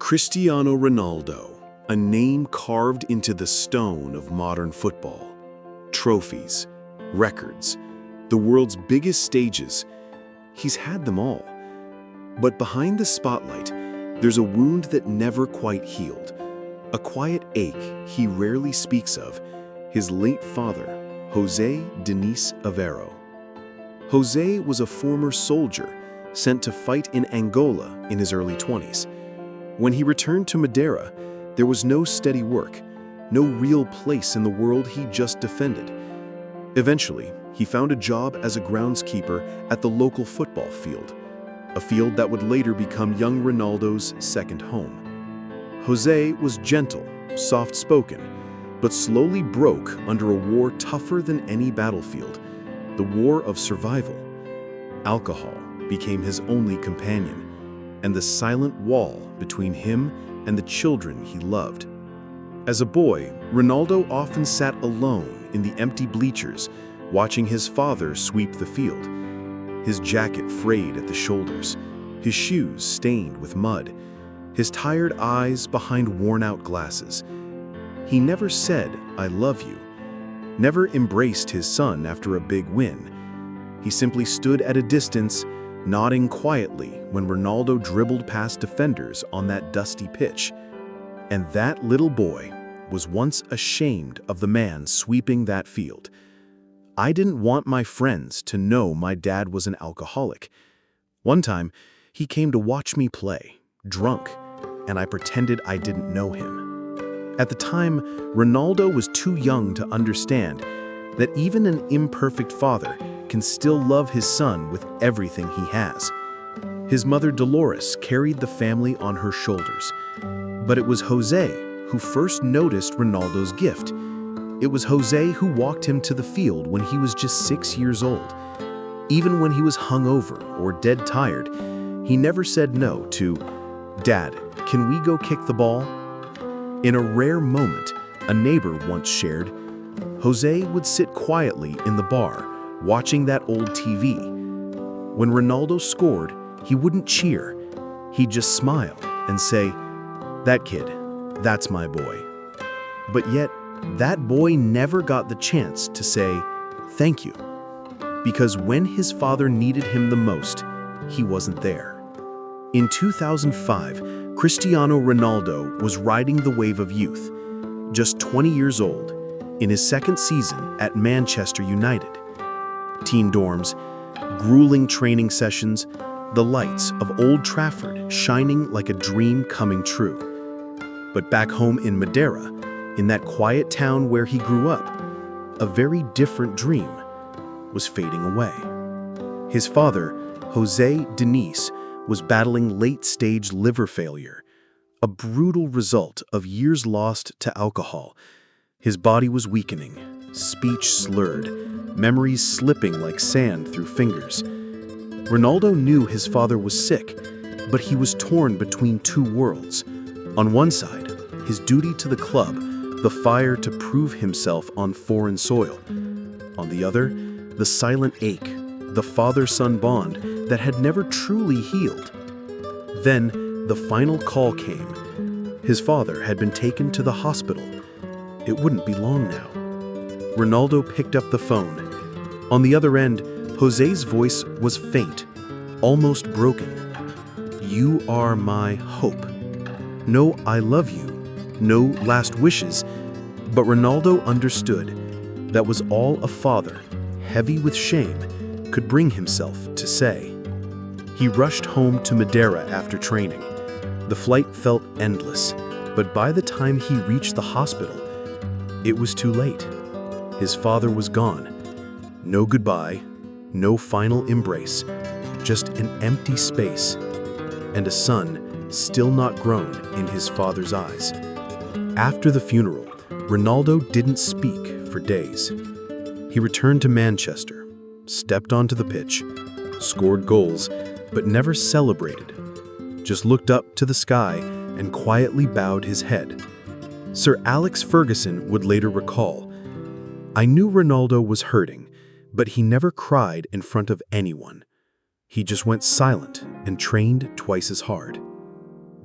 Cristiano Ronaldo, a name carved into the stone of modern football. Trophies, records, the world's biggest stages, he's had them all. But behind the spotlight, there's a wound that never quite healed, a quiet ache he rarely speaks of, his late father, José Denis Aveiro. José was a former soldier sent to fight in Angola in his early 20s. When he returned to Madeira, there was no steady work, no real place in the world he just defended. Eventually, he found a job as a groundskeeper at the local football field, a field that would later become young Ronaldo's second home. José was gentle, soft-spoken, but slowly broke under a war tougher than any battlefield, the war of survival. Alcohol became his only companion, and the silent wall between him and the children he loved. As a boy, Ronaldo often sat alone in the empty bleachers, watching his father sweep the field. His jacket frayed at the shoulders, his shoes stained with mud, his tired eyes behind worn-out glasses. He never said, "I love you," never embraced his son after a big win. He simply stood at a distance, nodding quietly when Ronaldo dribbled past defenders on that dusty pitch. And that little boy was once ashamed of the man sweeping that field. "I didn't want my friends to know my dad was an alcoholic. One time, he came to watch me play, drunk, and I pretended I didn't know him." At the time, Ronaldo was too young to understand that even an imperfect father can still love his son with everything he has. His mother Dolores carried the family on her shoulders. But it was José who first noticed Ronaldo's gift. It was José who walked him to the field when he was just 6 years old. Even when he was hungover or dead tired, he never said no to, "Dad, can we go kick the ball?" In a rare moment, a neighbor once shared, José would sit quietly in the bar, watching that old TV. When Ronaldo scored, he wouldn't cheer. He'd just smile and say, "That kid, that's my boy." But yet, that boy never got the chance to say, "Thank you." Because when his father needed him the most, he wasn't there. In 2005, Cristiano Ronaldo was riding the wave of youth, just 20 years old, in his second season at Manchester United. Teen dorms, grueling training sessions, the lights of Old Trafford shining like a dream coming true. But back home in Madeira, in that quiet town where he grew up, a very different dream was fading away. His father, José Denis, was battling late-stage liver failure, a brutal result of years lost to alcohol. His body was weakening, speech slurred, memories slipping like sand through fingers. Ronaldo knew his father was sick, but he was torn between two worlds. On one side, his duty to the club, the fire to prove himself on foreign soil. On the other, the silent ache, the father-son bond that had never truly healed. Then, the final call came. His father had been taken to the hospital. It wouldn't be long now. Ronaldo picked up the phone. On the other end, José's voice was faint, almost broken. "You are my hope. No, I love you. No last wishes." But Ronaldo understood that was all a father, heavy with shame, could bring himself to say. He rushed home to Madeira after training. The flight felt endless, but by the time he reached the hospital, it was too late. His father was gone. No goodbye, no final embrace, just an empty space, and a son still not grown in his father's eyes. After the funeral, Ronaldo didn't speak for days. He returned to Manchester, stepped onto the pitch, scored goals, but never celebrated, just looked up to the sky and quietly bowed his head. Sir Alex Ferguson would later recall, "I knew Ronaldo was hurting, but he never cried in front of anyone. He just went silent and trained twice as hard."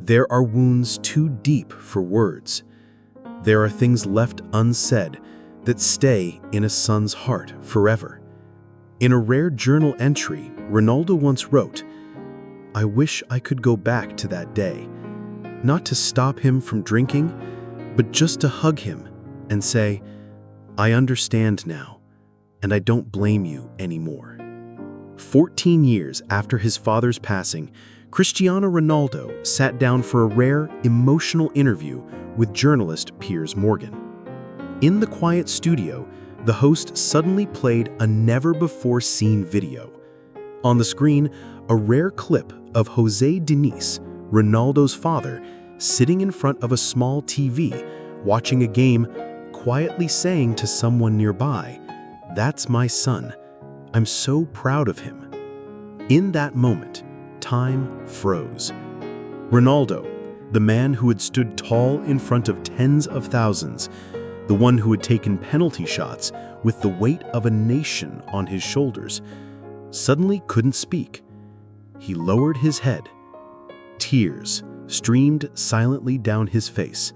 There are wounds too deep for words. There are things left unsaid that stay in a son's heart forever. In a rare journal entry, Ronaldo once wrote, "I wish I could go back to that day, not to stop him from drinking, but just to hug him and say, 'I understand now, and I don't blame you anymore.'" 14 years after his father's passing, Cristiano Ronaldo sat down for a rare, emotional interview with journalist Piers Morgan. In the quiet studio, the host suddenly played a never-before-seen video. On the screen, a rare clip of José Diniz, Ronaldo's father, sitting in front of a small TV, watching a game, quietly saying to someone nearby, "That's my son. I'm so proud of him." In that moment, time froze. Ronaldo, the man who had stood tall in front of tens of thousands, the one who had taken penalty shots with the weight of a nation on his shoulders, suddenly couldn't speak. He lowered his head. Tears streamed silently down his face.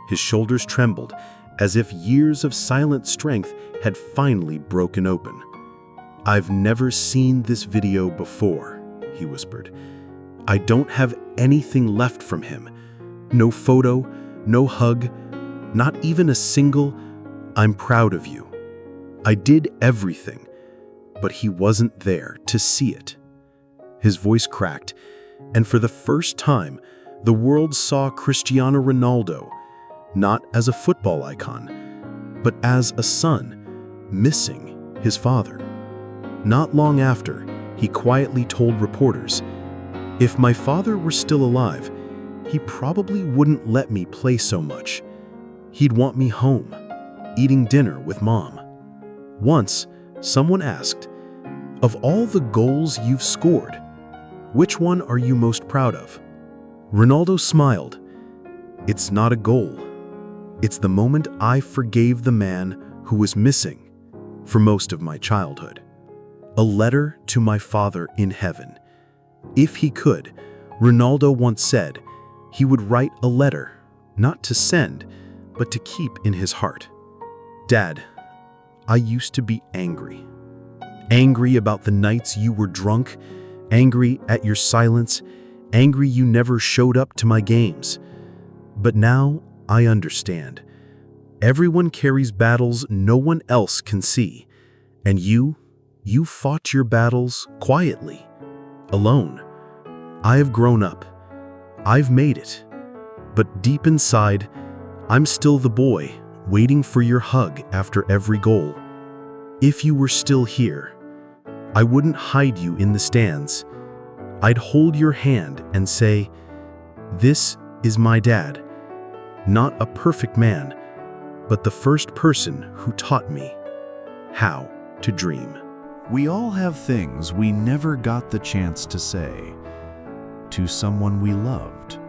His shoulders trembled, as if years of silent strength had finally broken open. "I've never seen this video before," he whispered. "I don't have anything left from him. No photo, no hug, not even a single 'I'm proud of you.' I did everything, but he wasn't there to see it." His voice cracked, and for the first time, the world saw Cristiano Ronaldo, not as a football icon, but as a son missing his father. Not long after, he quietly told reporters, "If my father were still alive, he probably wouldn't let me play so much. He'd want me home, eating dinner with Mom." Once, someone asked, "Of all the goals you've scored, which one are you most proud of?" Ronaldo smiled. "It's not a goal. It's the moment I forgave the man who was missing for most of my childhood. A letter to my father in heaven. If he could," Ronaldo once said, he would write a letter, not to send, but to keep in his heart. "Dad, I used to be angry. Angry about the nights you were drunk, angry at your silence, angry you never showed up to my games. But now I understand. Everyone carries battles no one else can see, and you fought your battles quietly, alone. I have grown up. I've made it. But deep inside, I'm still the boy waiting for your hug after every goal. If you were still here, I wouldn't hide you in the stands. I'd hold your hand and say, 'This is my dad. Not a perfect man, but the first person who taught me how to dream.'" We all have things we never got the chance to say to someone we loved.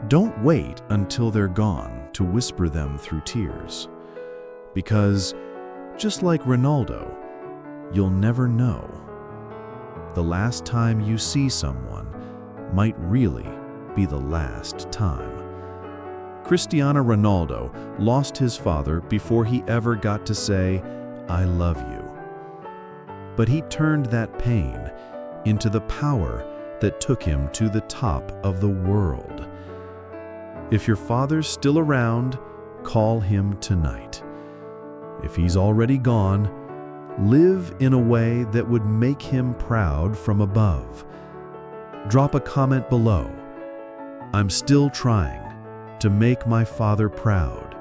Don't wait until they're gone to whisper them through tears, because just like Ronaldo, you'll never know. The last time you see someone might really be the last time. Cristiano Ronaldo lost his father before he ever got to say, "I love you." But he turned that pain into the power that took him to the top of the world. If your father's still around, call him tonight. If he's already gone, live in a way that would make him proud from above. Drop a comment below. I'm still trying to make my father proud.